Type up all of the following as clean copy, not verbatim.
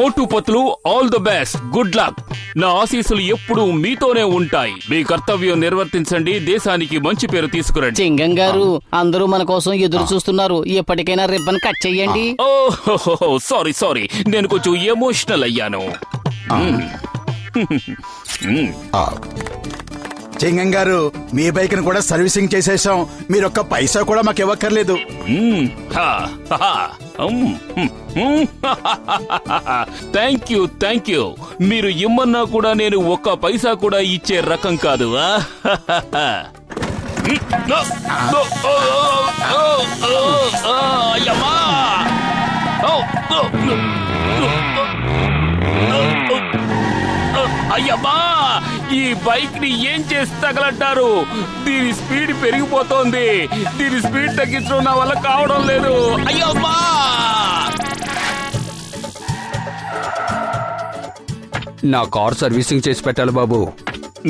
Motu Patlu all the best, good luck. నా ఆశీస్సులు ఎప్పుడూ మీతోనే ఉంటాయి. మీ కర్తవ్యం నిర్వర్తించండి, దేశానికి మంచి పేరు తీసుకురండి. చింగం గారు, అందరూ మన కోసం ఎదురు చూస్తున్నారు. ఎప్పటికైనా రిబ్బన్ కట్ చెయ్యండి. ఓహో సారీ, నేను కొంచెం ఎమోషనల్ అయ్యాను. చింగం గారు, మీ బైక్ ను కూడా సర్వీసింగ్ చేసేసాం. మీరొక్క పైసా కూడా మాకు ఇవ్వక్కర్లేదు. Thank you. మీరు ఇమ్మన్నా కూడా నేను ఒక్క పైసా కూడా ఇచ్చే రకం కాదు. అయ్యమ్మా, ఈ బైక్ ని ఏం చేసి తగలంటారు? దీని స్పీడ్ పెరిగిపోతోంది. దీని స్పీడ్ తగ్గించడం నా వల్ల కావడం లేదు. అయ్యమ్మా, నా కార్ సర్వీసింగ్ చేసి పెట్టాలి బాబు.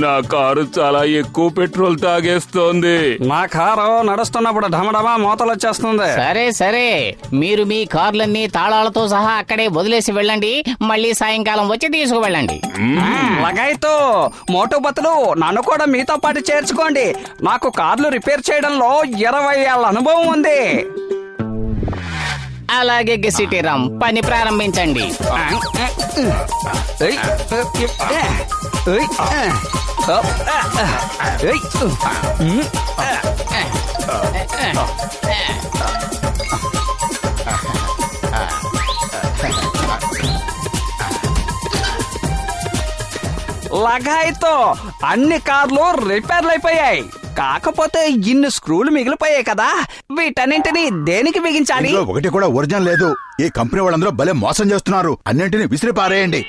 నా కారు చాలా ఎక్కువ పెట్రోల్ తాగేస్తోంది. నా కారు నడుస్తున్నప్పుడు ఢమఢమా మోతలు వచ్చేస్తుంది. సరే, మీరు మీ కార్లన్నీ తాళాలతో సహా అక్కడే వదిలేసి వెళ్ళండి. మళ్ళీ సాయంకాలం వచ్చి తీసుకువెళ్ళండి. లగైతో మోటు బతులు నన్ను కూడా మీతో పాటు చేర్చుకోండి. నాకు కార్లు రిపేర్ చేయడంలో 20 ఏళ్ల అనుభవం ఉంది. అలాగే గెసిటీరామ్, పని ప్రారంభించండి. లగాయితో అన్ని కార్లు రిపేర్లు అయిపోయాయి. కాకపోతే ఇన్ని స్క్రూలు మిగిలిపోయాయి కదా, వీటన్నింటినీ దేనికి బిగించాలి? ఒకటి కూడా ఒరిజినల్ లేదు. ఈ కంపెనీ వాళ్ళందరూ భలే మోసం చేస్తున్నారు. అన్నింటినీ విసిరి పారేయండి.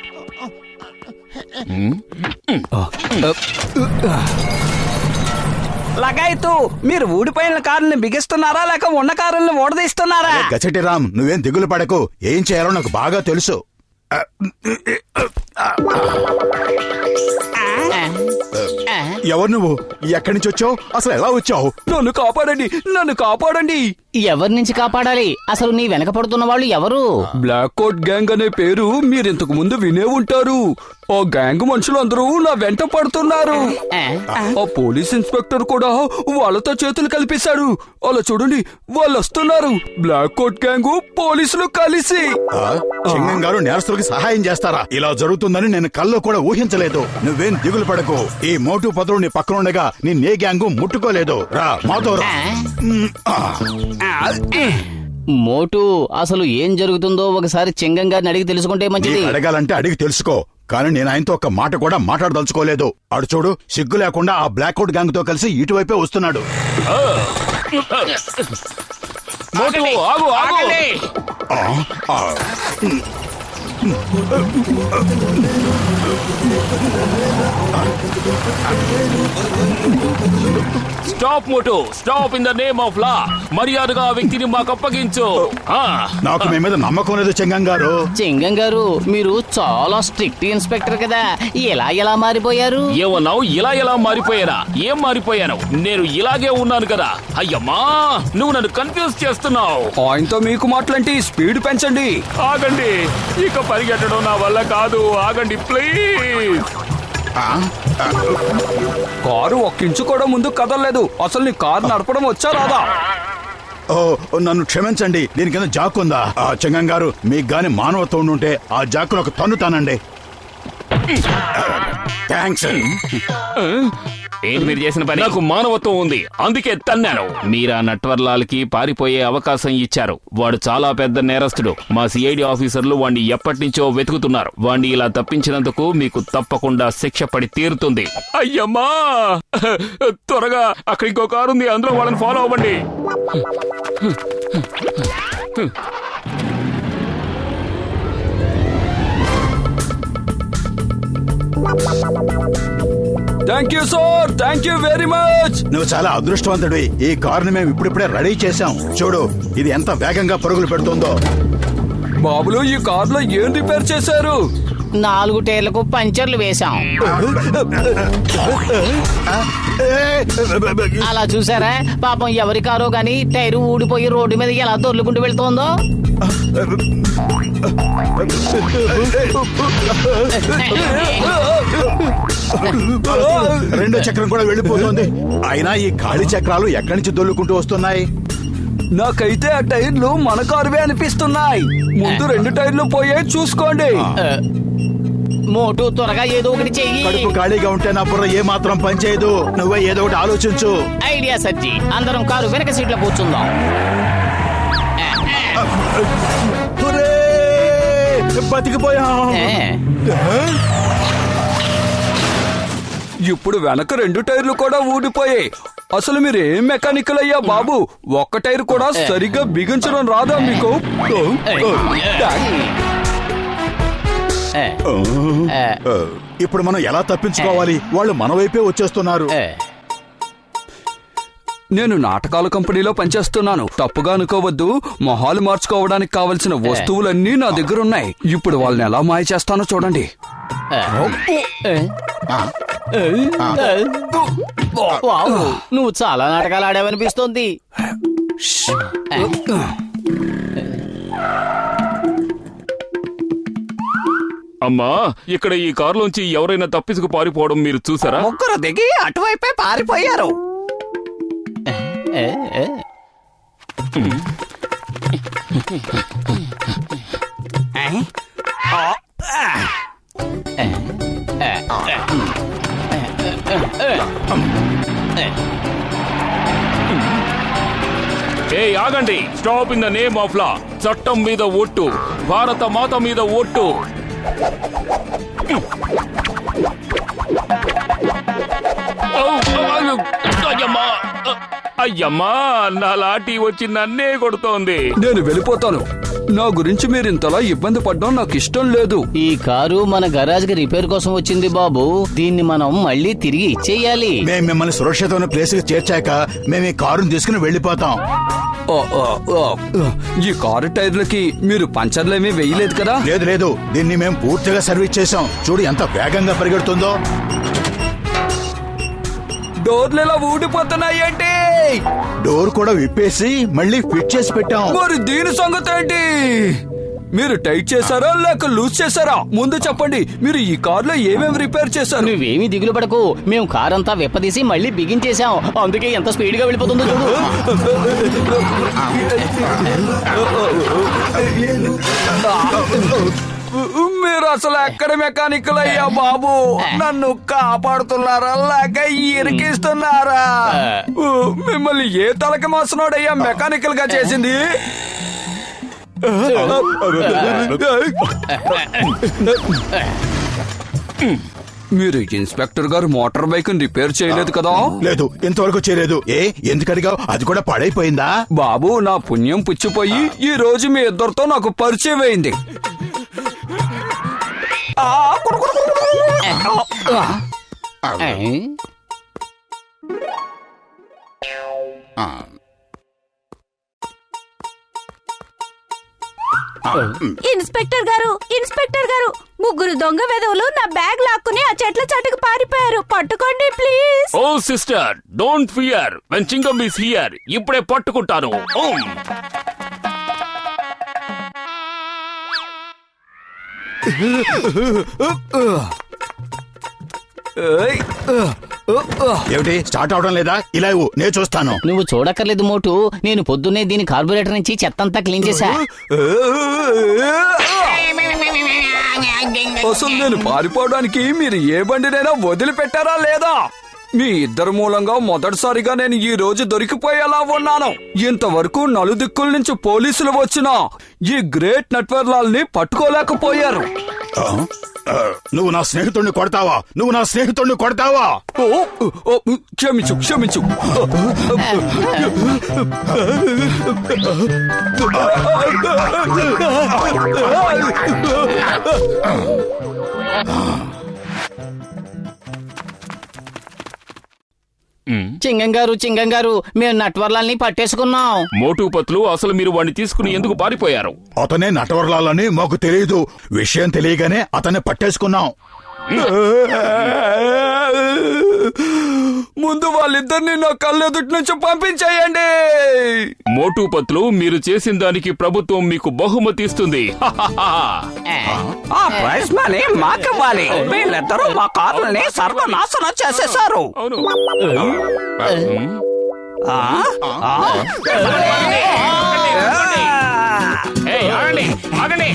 లగాయితూ, మీరు ఊడిపోయిన కారుని బిగిస్తున్నారా లేక ఉన్న కారుల్ని ఓడదీస్తున్నారా? గచ్చటిరామ్, నువ్వేం దిగులు పడకు. ఏం చేయాలో నాకు బాగా తెలుసు. ఎవరు నువ్వు? ఎక్కడి నుంచి వచ్చావు? అసలు ఎలా వచ్చావు? నన్ను కాపాడండి. ఎవరి నుంచి కాపాడాలి? అసలు నీ వెనక పడుతున్న వాళ్ళు ఎవరు? బ్లాక్ కోట్ గ్యాంగ్ అనే పేరు మీరింతకు ముందు వినే ఉంటారు. ఆ గ్యాంగ్ మనుషులందరూ నా వెంట పడుతున్నారు. ఆ పోలీస్ ఇన్స్పెక్టర్ కూడా వాళ్ళతో చేతులు కలిపేశాడు. అలా చూడండి, వాళ్ళు వస్తున్నారు. బ్లాక్ కోట్ గ్యాంగ్ పోలీసులు కలిసి. సింగం గారు నేరస్తులకి సహాయం చేస్తారా? ఇలా జరుగుతుందని నేను కల్లో కూడా ఊహించలేదు. నువ్వేం దిగులు పడకు. ఈ మోటు పత్రుడు నీ పక్కన ఉండగా నీ గ్యాంగు ముట్టుకోలేదు. రా మాతో రా. మోటు, అసలు ఏం జరుగుతుందో ఒకసారి చింగం గారిని అడిగి తెలుసుకుంటే మంచిది. అడగాలంటే అడిగి తెలుసుకో, కానీ నేను ఆయనతో ఒక్క మాట కూడా మాట్లాడదలుచుకోలేదు. అడు చూడు, సిగ్గు లేకుండా ఆ బ్లాక్ అవుట్ గ్యాంగ్ తో కలిసి ఇటువైపే వస్తున్నాడు. Stop Motu, stop in the name of law. మర్యాదగా ఆ వ్యక్తిని మాకు అప్పగించు. నాకు మీ మీద నమ్మకం లేదు చింగం గారు. చింగం గారు, మీరు చాలా స్ట్రిక్ట్ ఇన్స్పెక్టర్ కదా, ఎలా మారిపోయారు? ఏమన్నావు? ఎలా మారిపోయారా? ఏం మారిపోయాను? నేను ఇలాగే ఉన్నాను కదా. అయ్యమ్మా, నువ్వు నన్ను కన్ఫ్యూజ్ చేస్తున్నావు. ఆయనతో మీకు మాట్లాంటి స్పీడ్ పెంచండి. ఆగండి, ఇక పరిగెట్టడం నా వల్ల కాదు. ఆగండి ప్లీజ్. కారు ఒక్కించు కూడా ముందు కదలలేదు. అసలు నీ కారు నడపడం వచ్చా రాదా? ఓ, నన్ను క్షమించండి. దీని కింద జాక్ ఉందా? చింగం గారు, మీకు గాని మానవత్వం ఉంటే ఆ జాక్కును ఒక తన్నుతానండి. థ్యాంక్స్. ఏంటి మీరు చేసిన పని? నాకు మానవత్వం ఉంది, అందుకే తన్నాను. మీరా నట్వర్లాల్ కి పారిపోయే అవకాశం ఇచ్చారు. వాడు చాలా పెద్ద నేరస్తుడు. మా సిఐడి ఆఫీసర్లు వాణ్ణి ఎప్పటి నుంచో వెతుకుతున్నారు. వాణ్ణి ఇలా తప్పించినందుకు మీకు తప్పకుండా శిక్ష పడి తీరుతుంది. అయ్యమ్మా, త్వరగా అక్కడ ఇంకో కారు ఉంది, అందులో వాళ్ళని ఫాలో అవ్వండి. Thank you sir, thank you very much. నువ్వు చాలా అదృష్టవంతుడివి. ఈ కారుని మేము ఇప్పుడిప్పుడే రెడీ చేశాం. చూడు, ఇది ఎంత వేగంగా పరుగులు పెడుతుందో. బాబులు, ఈ కార్లో ఏం రిపేర్ చేశారు? 4 టైర్లకు పంచర్లు వేశాం. అలా చూసారా? పాపం ఎవరి కారో గాని టైరు ఊడిపోయి రోడ్డు మీద ఎలా దొర్లుకుంటూ వెళ్తోందో. రెండో చక్రం కూడా వెళ్ళిపోతుంది. అయినా ఈ ఖాళీ చక్రాలు ఎక్కడి నుంచి దొల్లుకుంటూ వస్తున్నాయి? నాకైతే ఆ టైర్లు మన కారువే అనిపిస్తున్నాయి. ముందు 2 టైర్లు పోయాయి, చూసుకోండి. మోటు త్వరగా ఏదో ఒకటి చెయ్యి. కడుపు ఖాళీగా ఉంటే నా బుర్ర ఏ మాత్రం పనిచేయదు. నువ్వే ఏదో ఒకటి ఆలోచించు. ఐడియా సజ్జి, అందరం కారు వెనక సీట్లో కూర్చుందాం. బతికిపోయాం. ఇప్పుడు వెనక 2 టైర్లు కూడా ఊడిపోయాయి. అసలు మీరు ఏం మెకానికల్ అయ్యా బాబు? ఒక్క టైర్ కూడా సరిగ్గా బిగించడం రాదా మీకు? ఇప్పుడు మనం ఎలా తప్పించుకోవాలి? వాళ్ళు మన వైపే వచ్చేస్తున్నారు. నేను నాటకాల కంపెనీలో పనిచేస్తున్నాను. తప్పుగా అనుకోవద్దు. మొహాలు మార్చుకోవడానికి కావలసిన వస్తువులన్నీ నా దగ్గర ఉన్నాయి. ఇప్పుడు వాళ్ళని ఎలా మాయ చేస్తానో చూడండి. వావ్, నువ్వు చాలా నాటకాలు ఆడావనిపిస్తోంది. అమ్మా, ఇక్కడ ఈ కారులోంచి ఎవరైనా తప్పించుకు పారిపోవడం మీరు చూసారా? ముగ్గురు దిగి అటువైపే పారిపోయారు. ఆగండి. Stop in the name of law. చట్టం మీద ఒట్టు, భారత మాత మీద ఒట్టు. అయ్యమ్మా, నా లాఠీ వచ్చి నన్నే కొడుతోంది. నేను వెళ్ళిపోతాను. నా గురించి మీరు ఇంతలా ఇబ్బంది పడడం నాకు ఇష్టం లేదు. ఈ కారు మన గరాజ్ కి రిపేర్ కోసం వచ్చింది బాబు. దీన్ని మనం మళ్ళీ తిరిగి ఇచ్చేయాలి. మేము మిమ్మల్ని సురక్షితమైన ప్లేస్ కి చేర్చాక మేము ఈ కారుని తీసుకుని వెళ్ళిపోతాం. ఈ కారు టైర్లకి మీరు పంచర్లేమీ వేయలేదు కదా? లేదు లేదు, దీన్ని మేము పూర్తిగా సర్వీస్ చేసాం. చూడు ఎంత వేగంగా పరిగెడుతుందో. డోర్లు ఎలా ఊడిపోతున్నాయేంటి? డోర్ కూడా విప్పేసి మళ్ళీ ఫిట్ చేసి పెట్టాం. మరి దీని సంగతి ఏంటి? మీరు టైట్ చేశారా లేక లూజ్ చేశారా? ముందు చెప్పండి, మీరు ఈ కార్లో ఏమేమి రిపేర్ చేశారు? నువ్వేమీ దిగులు పడకు. మేము కారంతా విప్పదీసి మళ్ళీ బిగించేశాం. అందుకే ఎంత స్పీడ్ గా వెళ్ళిపోతుందో చూడు. మీరు అసలు ఎక్కడ మెకానికల్ అయ్యా బాబు? నన్ను కాపాడుతున్నారా లేక ఇరికిస్తున్నారా? మిమ్మల్ని ఏ తలకి మాసనోడయ్యా మెకానికల్ గా చేసింది? మీరు ఇన్స్పెక్టర్ గారు మోటార్ బైక్ రిపేర్ చేయలేదు కదా? లేదు, ఇంతవరకు చేయలేదు. ఎందుకడిగా? అది కూడా పాడైపోయిందా? బాబు, నా పుణ్యం పుచ్చిపోయి ఈ రోజు మీ ఇద్దరితో నాకు పరిచయం అయింది. ఇన్స్పెక్టర్ గారు, ఇన్స్పెక్టర్ గారు, ముగ్గురు దొంగ వెధవులు నా బ్యాగ్ లాక్కుని ఆ చెట్ల చాటుకు పారిపోయారు. పట్టుకోండి please. Oh sister, don't fear. When Chingam is here. ఇప్పుడే పట్టుకుంటాను. ఏమిటి స్టార్ట్ అవడం లేదా? ఇలా ఇవ్వు, నేను చూస్తాను. నువ్వు చూడక్కర్లేదు మోటు. నేను పొద్దున్నే దీని కార్బొరేటర్ నుంచి చెత్తంతా క్లీన్ చేశా. అసలు నేను పారిపోవడానికి మీరు ఏ బండినైనా వదిలిపెట్టారా లేదా? మీ ఇద్దరు మూలంగా మొదటిసారిగా నేను ఈ రోజు దొరికిపోయేలా ఉన్నాను. ఇంతవరకు నలుదిక్కుల నుంచి పోలీసులు వచ్చినా ఈ గ్రేట్ నట్వర్లాల్ ని పట్టుకోలేకపోయారు. నువ్వు నా స్నేహితుడిని కొడతావా? నువ్వు నా స్నేహితుడిని కొడతావా? క్షమించు, క్షమించు. చింగం గారు మేము నట్వర్లాల్ని పట్టేసుకున్నాం. మోటు పత్లు అసలు మీరు వాడిని తీసుకుని ఎందుకు పారిపోయారు? అతనే నటవర్లాలని మాకు తెలియదు. విషయం తెలియగానే అతన్ని పట్టేసుకున్నాం. ముందు వాళ్ళిద్దరిని నా కళ్ళెదుటి నుంచి పంపించేయండి. మోటు పత్లు, మీరు చేసిన దానికి ప్రభుత్వం మీకు బహుమతి ఇస్తుంది. ఆ ప్రైజ్ మనీ మాకివ్వాలి. వీళ్ళిద్దరూ మా కార్లని సర్వనాశనం చేసేశారు. అవును. ఏయ్, ఆగండి, ఆగండి.